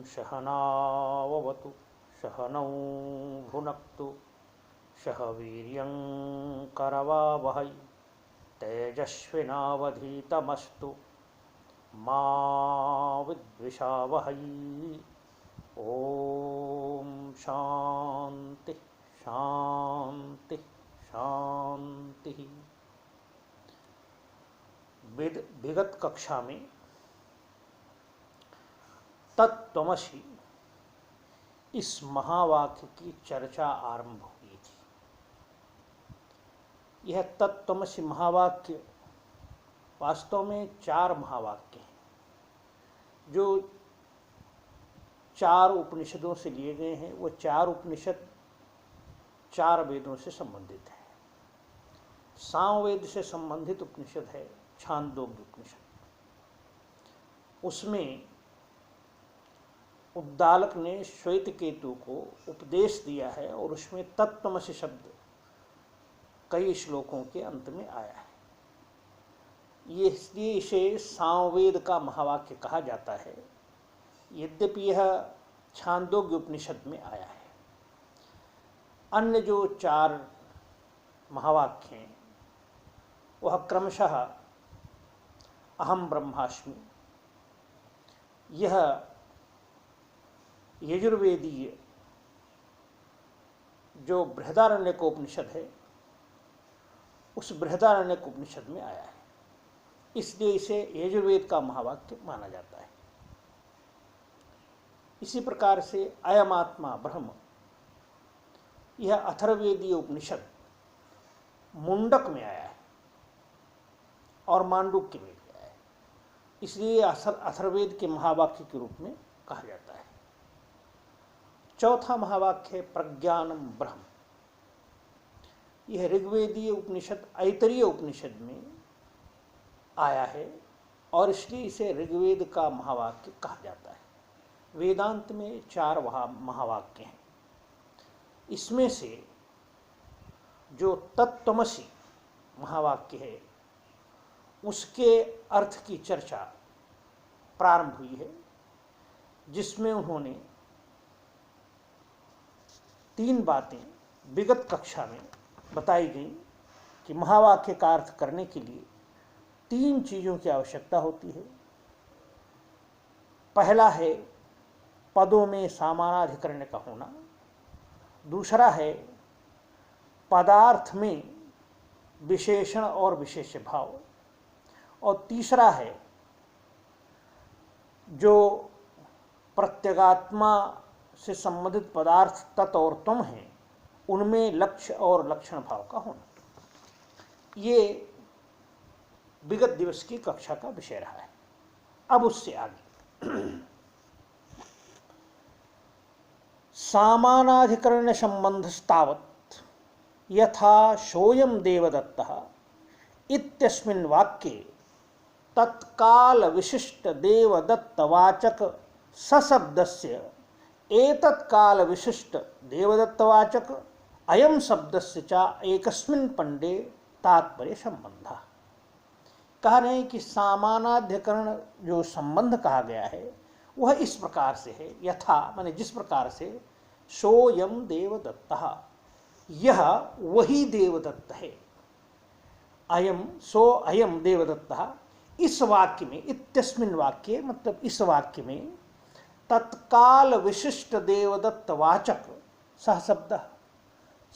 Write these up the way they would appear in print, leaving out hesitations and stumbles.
सहनाववतु सहनौ भुनक्तु सह वीर्यं करवावहै तेजस्विनावधीतमस्तु मा विद्विषावहै। ओम शांति शांति शांति। विगत कक्षा में तत्त्वमसि इस महावाक्य की चर्चा आरंभ हुई थी। यह तत्त्वमसि महावाक्य वास्तव में 4 महावाक्य हैं जो 4 उपनिषदों से लिए गए हैं। वो 4 उपनिषद 4 वेदों से संबंधित है। सामवेद से संबंधित उपनिषद है छांदोग्य उपनिषद। उसमें उद्दालक ने श्वेतकेतु को उपदेश दिया है और उसमें तत्त्वमसि शब्द कई श्लोकों के अंत में आया है। ये इसलिए इसे सामवेद का महावाक्य कहा जाता है, यद्यपि यह छांदोग्य उपनिषद में आया है। अन्य जो 4 महावाक्य हैं वह क्रमशः अहम ब्रह्मास्मि, यह यजुर्वेदीय जो बृहदारण्यक उपनिषद है उस बृहदारण्यक उपनिषद में आया है, इसलिए इसे यजुर्वेद का महावाक्य माना जाता है। इसी प्रकार से अयम आत्मा ब्रह्म, यह अथर्ववेदीय उपनिषद मुंडक में आया है और मांडुक्य में भी आया है, इसलिए अथर्ववेद के महावाक्य के रूप में कहा जाता है। चौथा महावाक्य प्रज्ञानम ब्रह्म, यह ऋग्वेदीय उपनिषद ऐतरीय उपनिषद में आया है और इसलिए इसे ऋग्वेद का महावाक्य कहा जाता है। वेदांत में 4 महावाक्य हैं। इसमें से जो तत्त्वमसि महावाक्य है उसके अर्थ की चर्चा प्रारंभ हुई है, जिसमें उन्होंने 3 बातें विगत कक्षा में बताई गई कि महावाक्य का अर्थ करने के लिए 3 चीज़ों की आवश्यकता होती है। पहला है पदों में समानाधिकरण का होना, दूसरा है पदार्थ में विशेषण और विशेष्य भाव, और तीसरा है जो प्रत्यगात्मा से संबंधित पदार्थ तत् और तुम हैं उनमें लक्ष्य और लक्षण भाव का होना। ये विगत दिवस की कक्षा का विषय रहा है। अब उससे आगे सामानाधिकरण संबंधस्तावत् यथा सोयम देवदत्तः इत्यस्मिन् वाक्ये तत्काल विशिष्ट देवदत्तवाचक सशब्दस्य एतत्काल विशिष्ट देवदत्तवाचक अयम शब्दस्य च एकस्मिन् पंडे तात्पर्य संबंधः। कह रहे हैं कि सामानाधिकरण जो संबंध कहा गया है वह इस प्रकार से है, यथा माने जिस प्रकार से सोयम देवदत्तः, यह वही देवदत्त है। अयम सो अयम देवदत्तः, इस वाक्य में इत्यस्मिन् वाक्ये मतलब इस वाक्य में तत्काल विशिष्ट देवदत्त वाचक सह शब्द,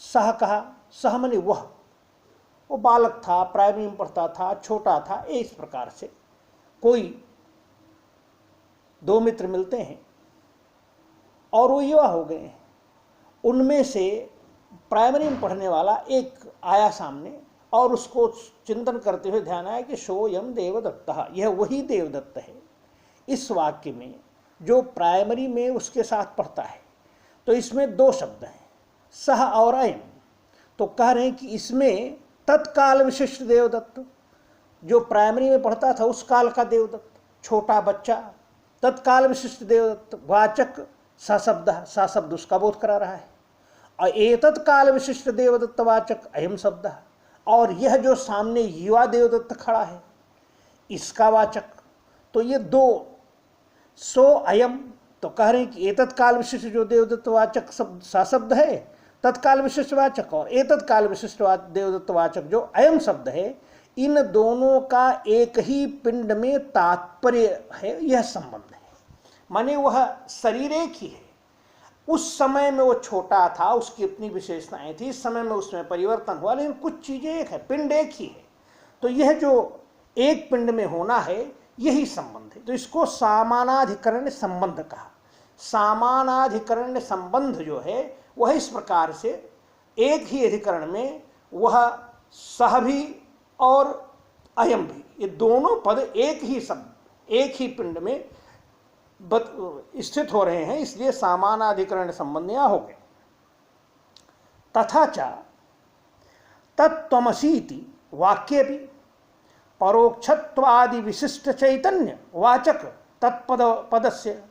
सह कहा, सह माने वो बालक था, प्राइमरी में पढ़ता था, छोटा था। इस प्रकार से कोई 2 मित्र मिलते हैं और वो युवा हो गए हैं, उनमें से प्राइमरी में पढ़ने वाला एक आया सामने और उसको चिंतन करते हुए ध्यान आया कि सोयम देवदत्तः, यह वही देवदत्त है। इस वाक्य में जो प्राइमरी में उसके साथ पढ़ता है तो इसमें 2 शब्द हैं, सह और अयम। तो कह रहे हैं कि इसमें तत्काल विशिष्ट देवदत्त, जो प्राइमरी में पढ़ता था उस काल का देवदत्त, छोटा बच्चा, तत्काल विशिष्ट देवदत्त वाचक सा शब्द उसका बोध करा रहा है। और एतत्काल विशिष्ट देवदत्त वाचक अयम शब्द, और यह जो सामने युवा देवदत्त खड़ा है इसका वाचक। तो ये 2 सो अयम तो कह रहे हैं कि एतत् काल विशिष्ट जो देवदत्त वाचक शब्द सा शब्द है, तत्काल विशिष्ट वाचक, और एतत् काल विशिष्ट देवदत्त वाचक जो अयम शब्द है, इन दोनों का एक ही पिंड में तात्पर्य है, यह संबंध है। माने वह शरीर एक ही है, उस समय में वो छोटा था, उसकी अपनी विशेषताएं थी, इस समय में उसमें परिवर्तन हुआ, लेकिन कुछ चीजें एक है, पिंड एक ही है। तो यह जो एक पिंड में होना है यही संबंध है। तो इसको सामानाधिकरण संबंध कहा। सामानाधिकरण संबंध जो है वह इस प्रकार से एक ही अधिकरण में वह सह भी और अयम भी, ये दोनों पद एक ही शब्द एक ही पिंड में स्थित हो रहे हैं, इसलिए सामानाधिकरण संबंध यहां हो गए। तथा च तत्त्वमसीति वाक्ये भी परोक्षत्वादि विशिष्ट चैतन्य वाचक तत्पद पदस्य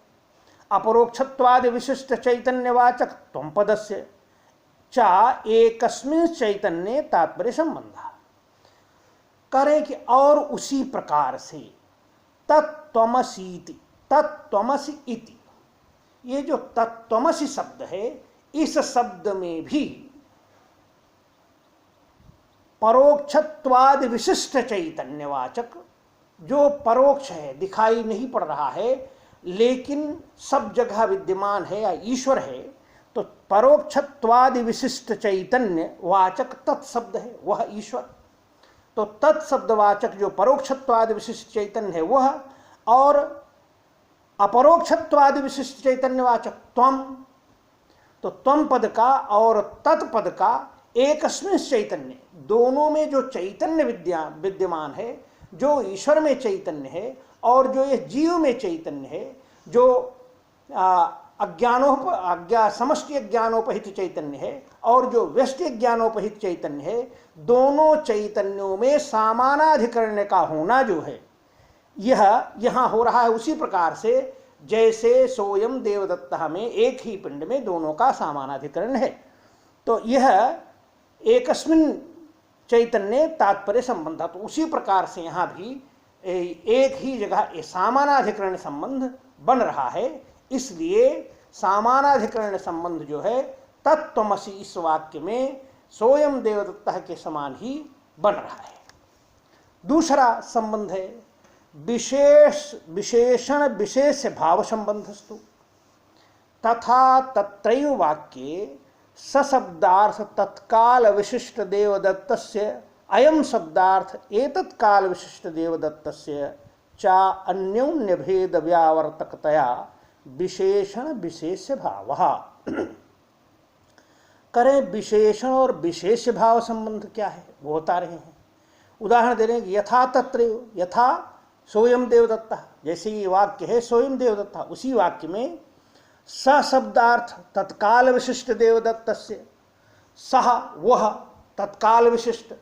अपरोक्षत्वादि विशिष्ट चैतन्य वाचक त्वं पदस्य च एकस्मिन् चैतन्य तात्पर्य संबंध। करें कि और उसी प्रकार से तत्त्वमसीति, तत्त्वमसि इति, ये जो तत्त्वमसि शब्द है, इस शब्द में भी परोक्षत्वाद विशिष्ट चैतन्यवाचक, जो परोक्ष है, दिखाई नहीं पड़ रहा है लेकिन सब जगह विद्यमान है या ईश्वर है, तो परोक्षत्वादि विशिष्ट चैतन्य वाचक तत्शब्द है, वह ईश्वर। तो तत्शब्दवाचक जो परोक्षत्वादि विशिष्ट चैतन्य है वह, और अपरोक्षत्वादि विशिष्ट चैतन्यवाचक त्वम, तो त्वम पद का और तत्पद का एकस्मिन् चैतन्य, दोनों में जो चैतन्य विद्यमान है, जो ईश्वर में चैतन्य है और जो ये जीव में चैतन्य है, जो समष्टि अज्ञानोपहित चैतन्य है और जो व्यष्टि ज्ञानोपहित चैतन्य है, दोनों चैतन्यों में सामानाधिकरण का होना जो है, यह यहाँ हो रहा है उसी प्रकार से जैसे सोयम देवदत्ता में एक ही पिंड में दोनों का सामानाधिकरण है। तो यह एकस्मिन् चैतन्य तात्पर्य संबंध, तो उसी प्रकार से यहाँ भी एक ही जगह सामानाधिकरण संबंध बन रहा है। इसलिए सामानाधिकरण संबंध जो है तत्त्वमसि इस वाक्य में सोयम देवदत्ता के समान ही बन रहा है। दूसरा संबंध है विशेषण विशेष भाव संबंधस्तु तथा तत्रैव वाक्ये सशब्दार्थ तत्काल विशिष्ट देवदत्तस्य अयम शब्दार्थ एतत् काल विशिष्ट देवदत्तस्य चा अन्योन्य भेद व्यावर्तकतया विशेषण विशेष भाव। करें विशेषण और विशेष भाव संबंध क्या है वो बता रहे हैं। उदाहरण दे रहे हैं, यथा तत्र, यथा सोयम देवदत्ता, जैसे ये वाक्य है सोयम देवदत्ता, उसी वाक्य में स शब्दार्थ तत्काल विशिष्ट देवदत्तस्य, सह वह तत्काल विशिष्ट,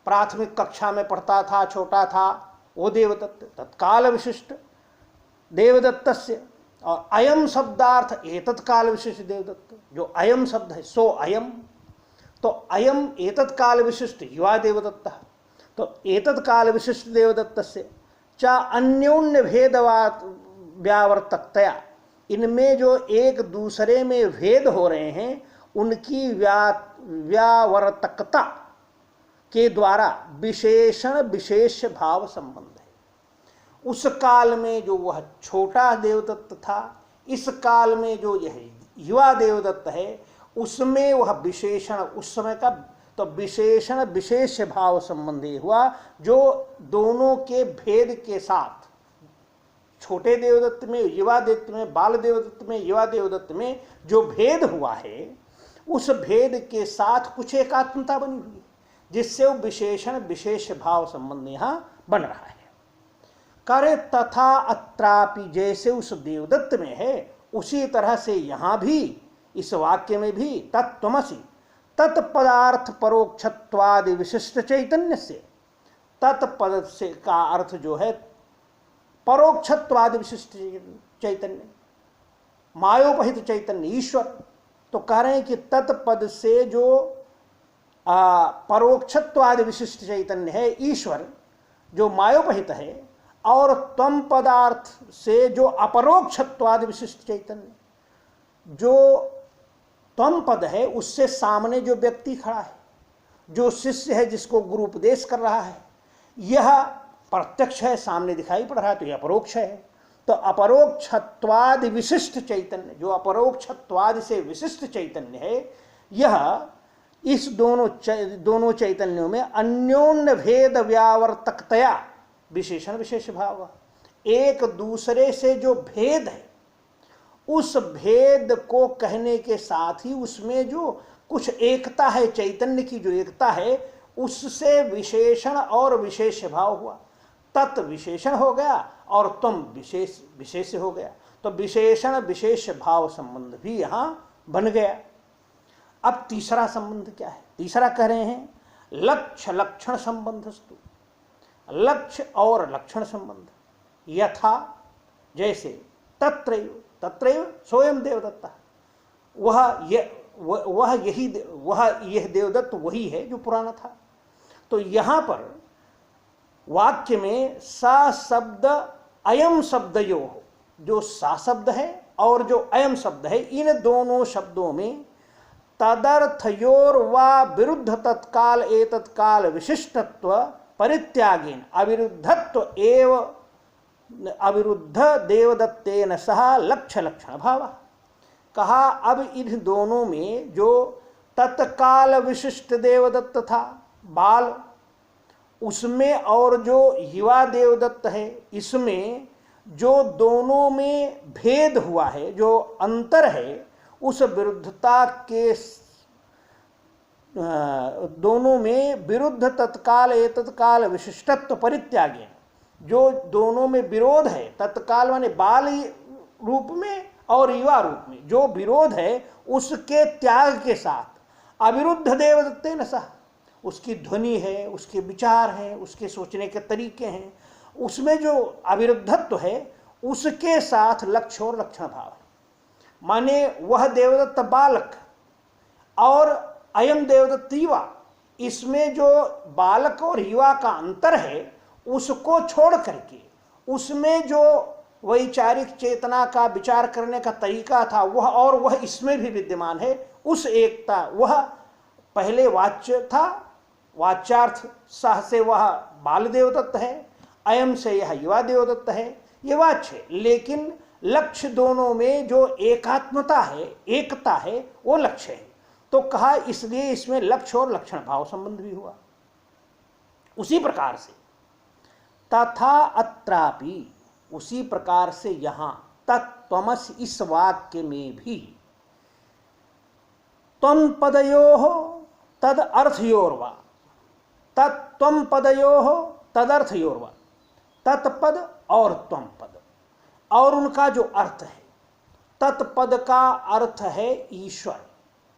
प्राथमिक कक्षा में पढ़ता था, छोटा था वो देवदत्त, तत्काल विशिष्ट देवदत्तस्य, और अयम शब्दार्थ एतत् काल विशिष्ट देवदत्त, जो अयम शब्द है सो अयम, तो अयम एतत् काल विशिष्ट युवा देवदत्त, तो एतत् काल विशिष्ट देवदत्तस्य चा अन्योन्य भेद व्यावर्तकतया, इनमें जो एक दूसरे में भेद हो रहे हैं उनकी व्यावर्तकता के द्वारा विशेषण विशेष भाव संबंध है। उस काल में जो वह छोटा देवदत्त था, इस काल में जो यह युवा देवदत्त है, उसमें वह विशेषण उस समय का, तो विशेषण विशेष भाव संबंधी हुआ, जो दोनों के भेद के साथ, छोटे देवदत्त में, युवा देवदत्त में, बाल देवदत्त में, युवा देवदत्त में जो भेद हुआ है, उस भेद के साथ कुछ एकात्मता बनी हुई है, जिससे वो विशेषण विशेष भाव संबंध यहां बन रहा है। करे तथा अत्रापि, जैसे उस देवदत्त में है उसी तरह से यहां भी इस वाक्य में भी तत्त्वमसि तत्पदार्थ परोक्षत्वादि विशिष्ट चैतन्य से, तत्पद से का अर्थ जो है परोक्षत्वादि विशिष्ट चैतन्य, मायोपहित चैतन्य ईश्वर। तो कह रहे हैं कि तत्पद से जो परोक्षत्वादि विशिष्ट चैतन्य है ईश्वर, जो मायोपहित है, और त्वम पदार्थ से जो अपरोक्षत्वाद विशिष्ट चैतन्य, जो त्वम पद है उससे सामने जो व्यक्ति खड़ा है, जो शिष्य है जिसको गुरु उपदेश कर रहा है, यह प्रत्यक्ष है, सामने दिखाई पड़ रहा है, तो यह अपरोक्ष है। तो अपरोक्षत्वाद विशिष्ट चैतन्य, जो अपरोक्षत्वाद से विशिष्ट चैतन्य है, यह इस दोनों चैतन्यों में अन्योन्य भेद व्यावर्तकतया विशेषण विशेष भाव, एक दूसरे से जो भेद है उस भेद को कहने के साथ ही उसमें जो कुछ एकता है, चैतन्य की जो एकता है, उससे विशेषण और विशेष भाव हुआ। तत् विशेषण हो गया और तुम विशेष हो गया, तो विशेषण विशेष भाव संबंध भी यहां बन गया। अब तीसरा संबंध क्या है? तीसरा कह रहे हैं लक्ष्य लक्षण संबंधस्तु, लक्ष्य और लक्षण संबंध। यथा जैसे तत्रैव तत्रैव सोयम देवदत्ता, यह देवदत्त वही है जो पुराना था। तो यहां पर वाक्य में सा शब्द अयम शब्दयो, जो सा शब्द है और जो अयम शब्द है, इन दोनों शब्दों में तदर्थयोर वा विरुद्ध तत्काल एतत्काल विशिष्टत्व परित्यागेन अविरुद्धत्व एव अविरुद्ध देवदत्तेन सह लक्ष्य लक्षण भाव। कहा अब इन दोनों में जो तत्काल विशिष्ट देवदत्त था बाल, उसमें और जो युवा देवदत्त है, इसमें जो दोनों में भेद हुआ है, जो अंतर है, उस विरुद्धता के दोनों में विरुद्ध तत्काल एतत्काल विशिष्टत्व परित्यागेन, जो दोनों में विरोध है, तत्काल माने बाल रूप में और युवा रूप में जो विरोध है, उसके त्याग के साथ अविरुद्ध देवदत्ते न सह, उसकी ध्वनि है, उसके विचार हैं, उसके सोचने के तरीके हैं, उसमें जो अविरुद्धत्व है उसके साथ लक्ष्य और लक्षण भाव है। माने वह देवदत्त बालक और अयम देवदत्त युवा, इसमें जो बालक और युवा का अंतर है उसको छोड़ करके उसमें जो वैचारिक चेतना का विचार करने का तरीका था वह इसमें भी विद्यमान है। उस एकता, वह पहले वाच्य था, वाच्यार्थ सह से वह बाल देवदत्त है, अयम से यह युवा देवदत्त है, ये वाच्य। लेकिन लक्ष्य दोनों में जो एकात्मता है, एकता है, वो लक्ष्य है। तो कहा इसलिए इसमें लक्ष्य और लक्षण भाव संबंध भी हुआ। उसी प्रकार से तथा अत्रापि, उसी प्रकार से यहां तत्त्वमसि इस वाक्य में भी त्वं पदयोः तद अर्थयोर्वा, तत्त्वं पदयोः तदर्थयोर्वा, तत्पद और त्वं पद और उनका जो अर्थ है, तत्पद का अर्थ है ईश्वर,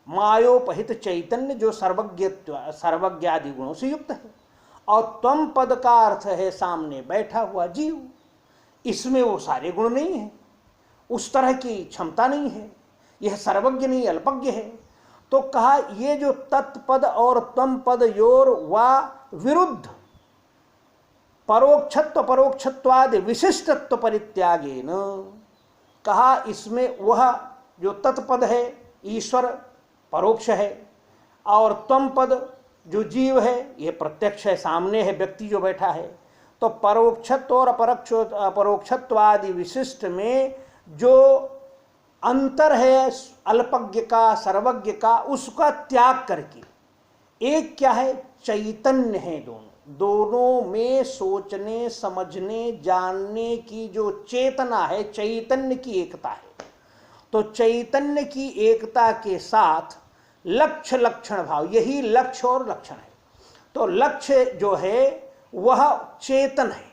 मायोपहित चैतन्य जो सर्वज्ञादि गुणों से युक्त है, और त्वं पद का अर्थ है सामने बैठा हुआ जीव। इसमें वो सारे गुण नहीं है, उस तरह की क्षमता नहीं है, यह सर्वज्ञ नहीं अल्पज्ञ है। तो कहा ये जो तत्पद और त्वं पद योर वा विरुद्ध परोक्षत्व परोक्षत्वादि विशिष्टत्व परित्यागेन, कहा इसमें वह जो तत्पद है ईश्वर परोक्ष है, और त्वं पद जो जीव है ये प्रत्यक्ष है, सामने है व्यक्ति जो बैठा है। तो परोक्षत्व और अपरोक्षत्वादि विशिष्ट में जो अंतर है अल्पज्ञ का सर्वज्ञ का, उसका त्याग करके एक क्या है, चैतन्य है। दोनों में सोचने समझने जानने की जो चेतना है, चैतन्य की एकता है। तो चैतन्य की एकता के साथ लक्ष्य लक्षण भाव, यही लक्ष्य और लक्षण है। तो लक्ष्य जो है वह चेतन है,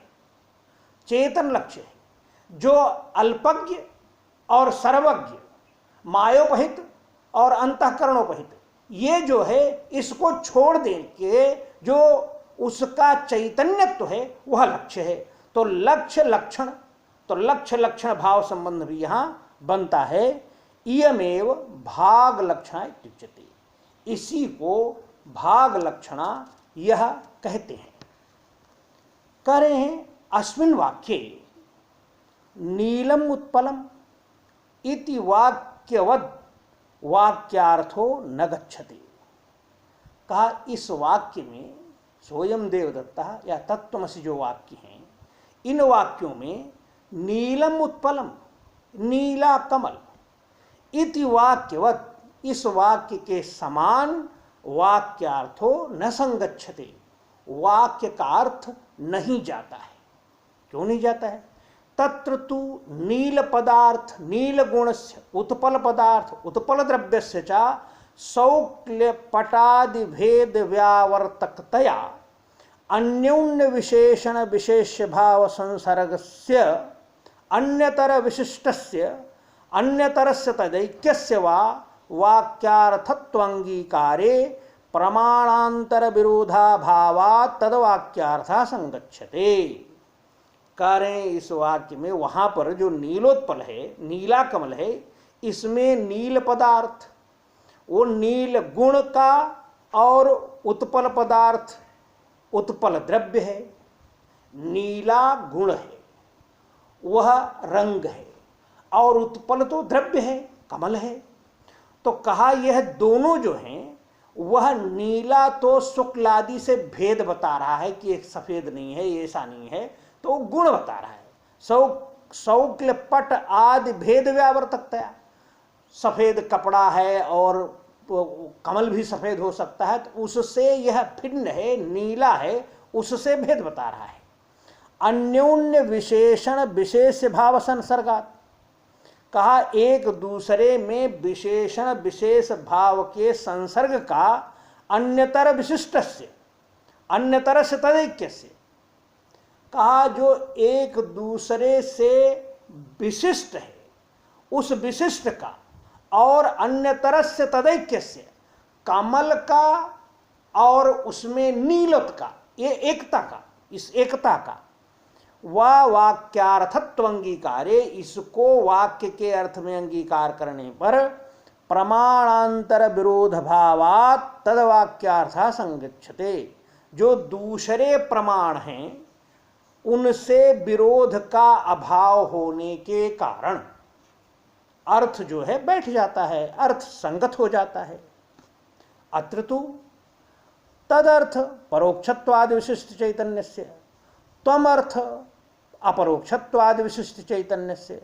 चेतन लक्ष्य है। जो अल्पज्ञ और सर्वज्ञ, मायोपहित और अंतःकरणोपहित, ये जो है इसको छोड़ दे के जो उसका चैतन्यत्व है वह लक्ष्य है। तो लक्ष्य लक्षण, तो लक्ष्य लक्षण भाव संबंध भी यहां बनता है। इयमेव भाग लक्षणा इत्युच्यते, इसी को भाग लक्षणा यह कहते हैं। कह रहे हैं अस्मिन् वाक्ये नीलम उत्पलम इति वाक्यवद वाक्यार्थो न गच्छति। कहा इस वाक्य में सोयम देवदत्ता या तत्त्वमसि जो वाक्य हैं, इन वाक्यों में नीलम उत्पलम, नीला कमल, इति वाक्यवत, इस वाक्य के समान वाक्यार्थो न संगच्छते, वाक्य का अर्थ नहीं जाता है। क्यों नहीं जाता है? तत्र तु नील पदार्थ नील गुणस्य उत्पल पदार्थ उत्पल द्रव्यस्य च सौक्ल्य पटादि भेद व्यावर्तकतया अन्योन्य विशेषण विशेष्य भाव संसर्गस्य अन्यतर विशिष्टस्य अन्यतरस्य तदैक्यस्य वा वाक्यार्थत्वांगीकारे प्रमाणांतर विरोधाभावात् तद्वाक्यार्थः संगच्छते। कह रहे हैं इस वाक्य में वहां पर जो नीलोत्पल है, नीला कमल है, इसमें नील पदार्थ, वो नील गुण का, और उत्पल पदार्थ उत्पल द्रव्य है, नीला गुण है, वह रंग है, और उत्पल तो द्रव्य है, कमल है। तो कहा यह दोनों जो हैं वह नीला तो शुक्लादि से भेद बता रहा है कि एक सफेद नहीं है, ये ऐसा नहीं है, तो गुण बता रहा है। शौक्ल पट आदि भेद व्यावर्तकतया, सफेद कपड़ा है और कमल भी सफेद हो सकता है, तो उससे यह भिन्न है, नीला है, उससे भेद बता रहा है। अन्योन्य विशेषण विशेष भाव संसर्गात, कहा एक दूसरे में विशेषण विशेष भाव के संसर्ग का अन्यतर विशिष्टस्य अन्यतरस्य तदैक्यस्य, कहा जो एक दूसरे से विशिष्ट है उस विशिष्ट का और अन्यतरस्य तदैक्यस्य, कमल का और उसमें नीलत का, ये एकता का, इस एकता का वह वाक्यार्थत्व अंगीकारे, इसको वाक्य के अर्थ में अंगीकार करने पर प्रमाणांतर विरोध भावात् तद्वाक्यार्थः संगच्छते, जो दूसरे प्रमाण हैं उनसे विरोध का अभाव होने के कारण अर्थ जो है बैठ जाता है, अर्थ संगत हो जाता है। अत्र तु तदर्थ परोक्षत्वादि विशिष्ट चैतन्यस्य त्वमर्थ अपरोक्षत्वादि विशिष्ट चैतन्यस्य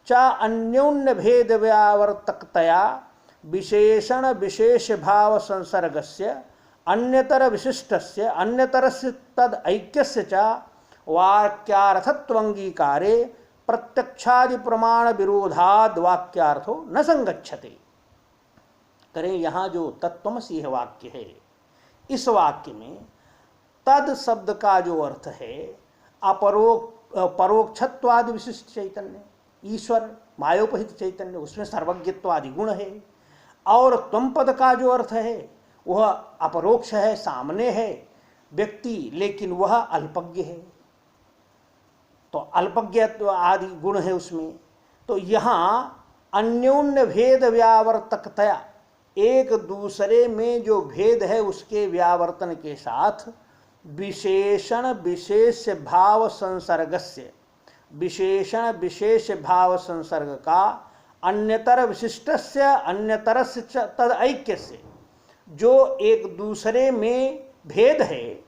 च अन्योन्य भेद व्यावर्तकतया विशेषण विशेष भाव संसर्गस्य अन्यतर विशिष्टस्य अन्यतरस्य तद ऐक्यस्य च वाक्यार्थत्वंगीकारे प्रत्यक्षादि प्रमाण विरोधाद वाक्यार्थो न संगच्छते। करें यहाँ जो तत्त्वमसि वाक्य है, इस वाक्य में तद शब्द का जो अर्थ है परोक्षत्वादि विशिष्ट चैतन्य, ईश्वर मायोपहित चैतन्य, उसमें सर्वज्ञत्वादि गुण है, और त्वम पद का जो अर्थ है वह अपरोक्ष है, सामने है व्यक्ति, लेकिन वह अल्पज्ञ है, तो अल्पज्ञत्व आदि गुण है उसमें। तो यहाँ अन्योन्य भेद व्यावर्तकतया, एक दूसरे में जो भेद है उसके व्यावर्तन के साथ विशेषण विशेष भाव संसर्गस्य, विशेषण विशेष भाव संसर्ग का अन्यतर विशिष्टस्य अन्यतरस्य तद ऐक्यस्य, जो एक दूसरे में भेद है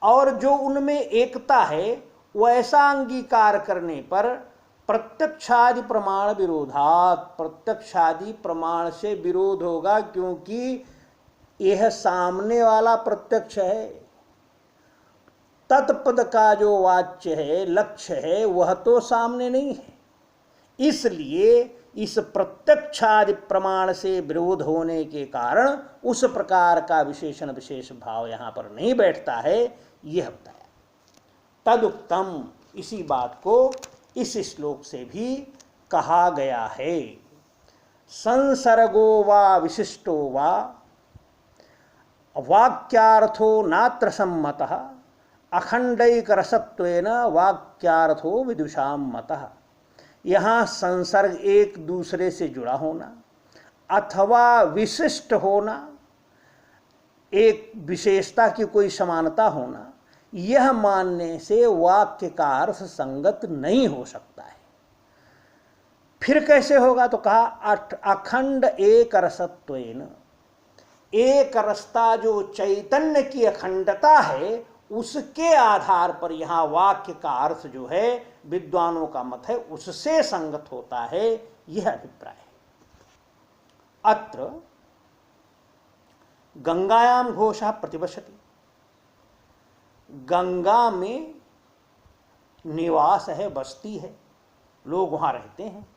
और जो उनमें एकता है, वैसा अंगीकार करने पर प्रत्यक्षादि प्रमाण विरोधात, प्रत्यक्षादि प्रमाण से विरोध होगा, क्योंकि यह सामने वाला प्रत्यक्ष है, तत्पद का जो वाच्य है, लक्ष्य है, वह तो सामने नहीं है। इसलिए इस प्रत्यक्षादि प्रमाण से विरोध होने के कारण उस प्रकार का विशेषण विशेष भाव यहाँ पर नहीं बैठता है, यह बताया। तदुक्तम, इसी बात को इस श्लोक से भी कहा गया है। संसर्गो वा विशिष्टो वा वाक्यार्थो नात्र सम्मतः अखंडैक रसत्वेन वाक्यार्थो विदुषाम मतः। यहाँ संसर्ग एक दूसरे से जुड़ा होना अथवा विशिष्ट होना, एक विशेषता की कोई समानता होना, यह मानने से वाक्य का अर्थ संगत नहीं हो सकता है। फिर कैसे होगा? तो कहा अखंड एक रसत्वेन, एक रसता जो चैतन्य की अखंडता है उसके आधार पर यहां वाक्य का अर्थ जो है विद्वानों का मत है उससे संगत होता है, यह अभिप्राय है। अत्र गंगायाम घोषः प्रतिवसति, गंगा में निवास है, बस्ती है, लोग वहां रहते हैं।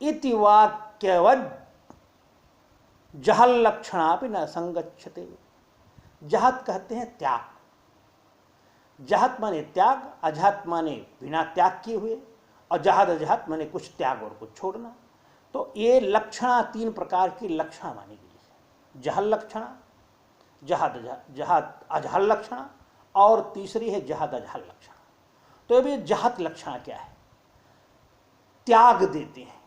इति वाक्यवद जहल लक्षणापि न संगच्छते। जहत कहते हैं त्याग, जहत माने त्याग, अजहत माने बिना त्याग किए हुए, और जहद अजहत माने कुछ त्याग और कुछ छोड़ना। तो ये लक्षणा तीन प्रकार की लक्षणा मानी गई है, जहल लक्षणा, जहद अजहल लक्षणा, और तीसरी है जहद अजहल लक्षणा। तो अभी जहत लक्षणा क्या है? त्याग देते हैं,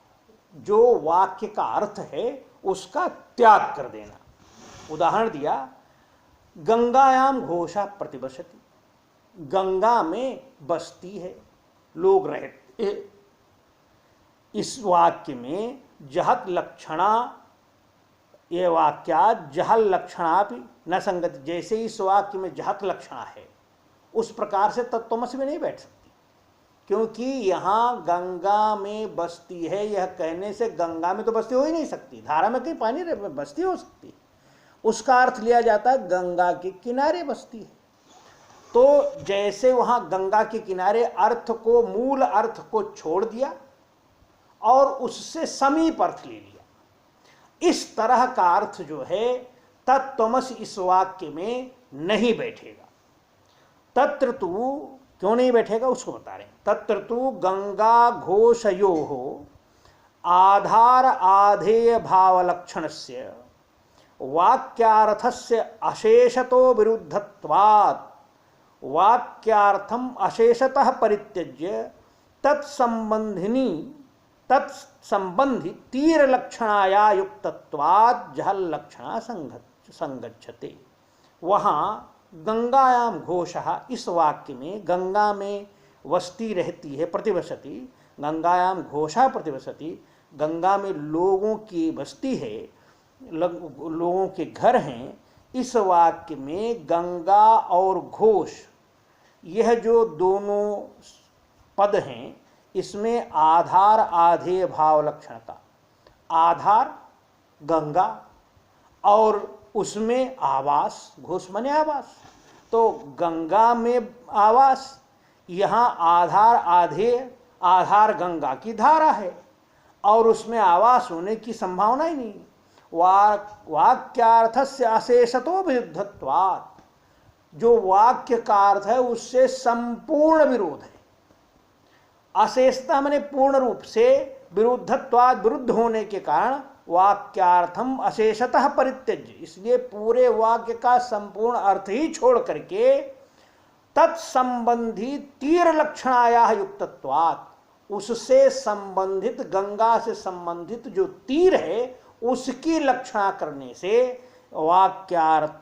जो वाक्य का अर्थ है उसका त्याग कर देना। उदाहरण दिया, गंगायाम घोषा प्रतिवसति, गंगा में बस्ती है, लोग रहते। इस वाक्य में जहत लक्षणा, ये वाक्या जहल लक्षणा भी न संगति, जैसे इस वाक्य में जहत लक्षणा है उस प्रकार से तत्त्वमसि में नहीं बैठ सकती, क्योंकि यहां गंगा में बस्ती है, यह कहने से गंगा में तो बस्ती हो ही नहीं सकती, धारा में कहीं पानी बस्ती हो सकती, उसका अर्थ लिया जाता है गंगा के किनारे बस्ती है। तो जैसे वहां गंगा के किनारे अर्थ को, मूल अर्थ को छोड़ दिया और उससे समीप अर्थ ले लिया, इस तरह का अर्थ जो है तत्त्वमसि इस वाक्य में नहीं बैठेगा। तत्र तु क्यों नहीं बैठेगा उसको बता रहे हैं। तत्र तु गंगा घोषयोः आधार आधेय भावलक्षणस्य वाक्यार्थस्य अशेषतो विरुद्धत्वात् वाक्यार्थम अशेषतः परित्यज्य तत्संबंधी तीर लक्षणाया युक्तत्वात् जहल लक्षणा संगच्छते। वहाँ गंगायाम घोषः, इस वाक्य में गंगा में वस्ती रहती है, प्रतिवसति, गंगायाम घोषा प्रतिवसति, गंगा में लोगों की बस्ती है, लोगों के घर हैं। इस वाक्य में गंगा और घोष, यह जो दोनों पद हैं, इसमें आधार आधेय भाव लक्षण का, आधार गंगा और उसमें आवास, घोष माने आवास, तो गंगा में आवास, यहाँ आधार आधेय, आधार गंगा की धारा है और उसमें आवास होने की संभावना ही नहीं। वाक्यार्थस्य अशेषतो विरुद्धत्वात्, जो वाक्य का अर्थ है उससे संपूर्ण विरोध है। अशेषता माने पूर्ण रूप से, विरुद्धत्वात् विरुद्ध होने के कारण वाक्यार्थम अशेषतः परित्यज्य, इसलिए पूरे वाक्य का संपूर्ण अर्थ ही छोड़ करके तत्संबंधी तीर लक्षणाया युक्तत्वात्, उससे संबंधित, गंगा से संबंधित जो तीर है उसकी लक्षणा करने से वाक्यार्थ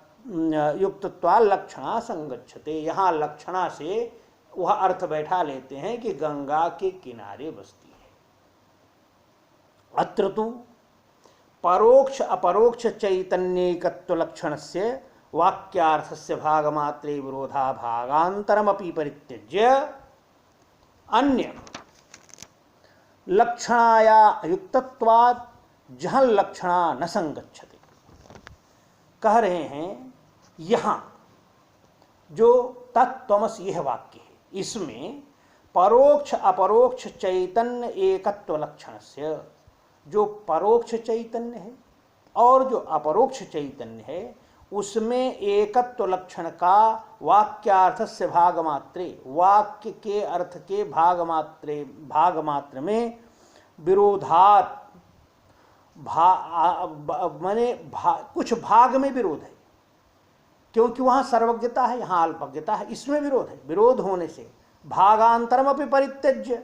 युक्तत्वा लक्षणा संगच्छते, यहाँ लक्षणा से वह अर्थ बैठा लेते हैं कि गंगा के किनारे बसती है। अत्र तु परोक्ष अपरोक्ष चैतन्यकत्व लक्षणस्य वाक्यार्थस्य भागमात्रे विरोधा भागांतरमपि परित्यज्य अन्य लक्षणाया युक्तत्वात् जहल लक्षणा न संगच्छते। कह रहे हैं यहां जो तत्त्वमसि यह वाक्य है, इसमें परोक्ष अपरोक्ष चैतन्य एकत्व लक्षण से, जो परोक्ष चैतन्य है और जो अपरोक्ष चैतन्य है उसमें एकत्व लक्षण का वाक्यार्थ से भागमात्रे, वाक्य के अर्थ के भागमात्र में विरोधात, कुछ भाग में विरोध है, क्योंकि वहां सर्वज्ञता है, यहां अल्पज्ञता है, इसमें विरोध है। विरोध होने से भागांतरम अपि परित्यज्य,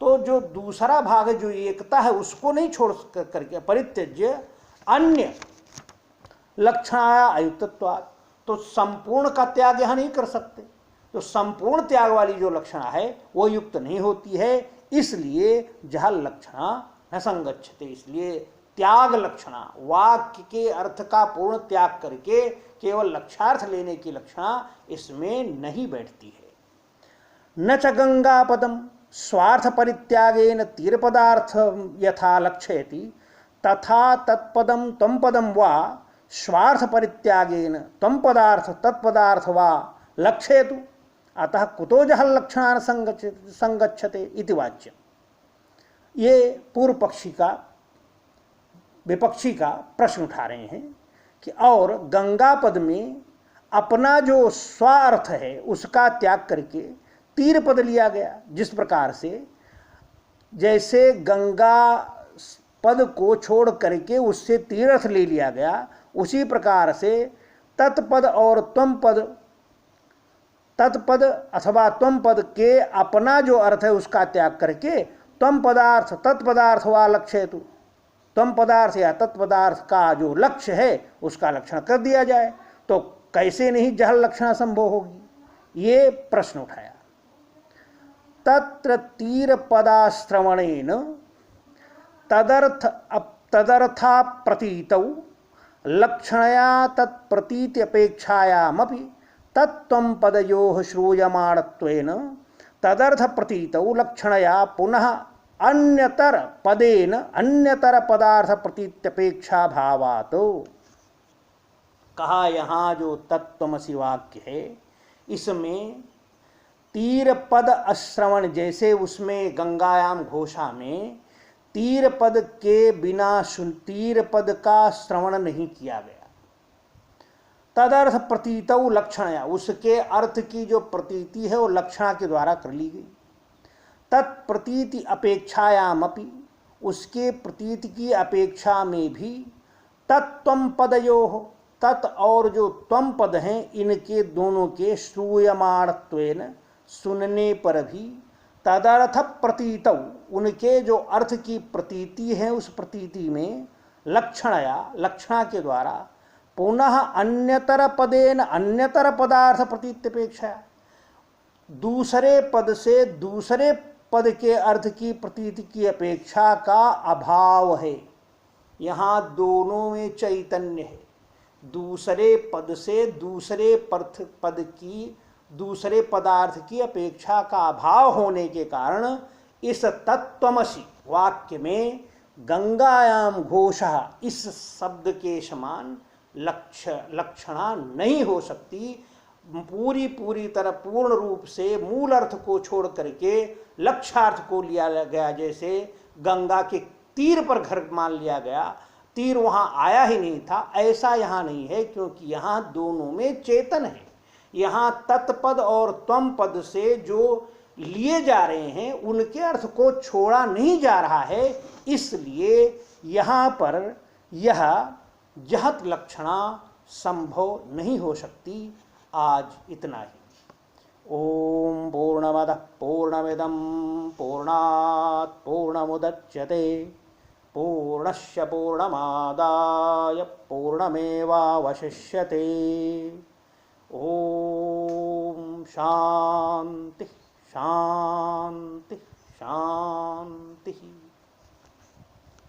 तो जो दूसरा भाग है, जो एकता है, उसको नहीं छोड़ करके परित्यज्य अन्य लक्षणाया अयुक्तत्वात्, तो संपूर्ण का त्याग यहां नहीं कर सकते। तो संपूर्ण त्याग वाली जो लक्षणा है वो युक्त नहीं होती है, इसलिए जह लक्षणा न संगच्छते, इसलिए त्याग लक्षणा, वाक्य के अर्थ का पूर्ण त्याग करके केवल लक्षार्थ लेने की लक्षणा इसमें नहीं बैठती है। न च गंगापदम स्वार्थ परित्यागेन तीर पदार्थ यथा लक्षयति तथा तत्पदम तम पदम वा स्वार्थ परित्यागेन तम पदार्थ तत्पदार्थ वा लक्षयतु अतः कुतो जह लक्षणान संगच्छते इति वाच्य। ये पूर्व पक्षी का विपक्षी का प्रश्न उठा रहे हैं कि और गंगा पद में अपना जो स्वार्थ है उसका त्याग करके तीर पद लिया गया, जिस प्रकार से जैसे गंगा पद को छोड़ करके उससे तीर्थ ले लिया गया, उसी प्रकार से तत्पद और त्वम पद, तत्पद अथवा त्वम पद के अपना जो अर्थ है उसका त्याग करके त्वम पदार्थ तत्पदार्थ वा लक्ष्यतु, त्वम पदार्थ या तत्पदार्थ का जो लक्ष्य है उसका लक्षण कर दिया जाए, तो कैसे नहीं जहल लक्षणा संभव होगी, ये प्रश्न उठाया। तत्र तीर पदाश्रवणेन तदर्था प्रतीतौ लक्षणया तत्प्रतीति अपेक्षायामपि तत्त्वं पदयोः श्रूयमाणत्वेन तदर्थ प्रतीतौ लक्षणया पुनः अन्यतर पदेन अन्यतर पदार्थ प्रतीत्यपेक्षा भावात्। कहा यहाँ जो तत्त्वमसि वाक्य है इसमें तीर पद अश्रवण, जैसे उसमें गंगायाम घोषा में तीर पद के बिना तीर पद का श्रवण नहीं किया गया, तदर्थ प्रतीतौ लक्षणया, उसके अर्थ की जो प्रतीति है वो लक्षणा के द्वारा कर ली गई, तत्प्रतीति अपेक्षायामपि, उसके प्रतीति की अपेक्षा में भी तत्त्वं पदयोः, तत् और जो त्वम पद हैं इनके दोनों के श्रूयमाणत्वेन, सुनने पर भी, तदर्थ प्रतीतौ, उनके जो अर्थ की प्रतीति है उस प्रतीति में लक्षणया, लक्षणा के द्वारा, पुनः अन्यतर पदेन अन्यतर पदार्थ प्रतीत्यपेक्षा, दूसरे पद से दूसरे पद के अर्थ की प्रतीति की अपेक्षा का अभाव है। यहाँ दोनों में चैतन्य है, दूसरे पद से दूसरे पद की दूसरे पदार्थ की अपेक्षा का अभाव होने के कारण इस तत्त्वमसि वाक्य में गंगायाम घोषः इस शब्द के समान लक्षणा नहीं हो सकती। पूरी तरह पूर्ण रूप से मूल अर्थ को छोड़ करके लक्ष्यार्थ को लिया गया, जैसे गंगा के तीर पर घर मान लिया गया, तीर वहाँ आया ही नहीं था, ऐसा यहाँ नहीं है, क्योंकि यहाँ दोनों में चेतन है। यहाँ तत्पद और त्वम पद से जो लिए जा रहे हैं उनके अर्थ को छोड़ा नहीं जा रहा है, इसलिए यहाँ पर यह जहत लक्षणा संभव नहीं हो सकती। आज इतना ही। ओम पूर्णमदः पूर्णमिदं पूर्णात् पूर्णमुदच्यते पूर्णस्य पूर्णमादाय पूर्णमेवावशिष्यते। ओम शांति शांति शांति।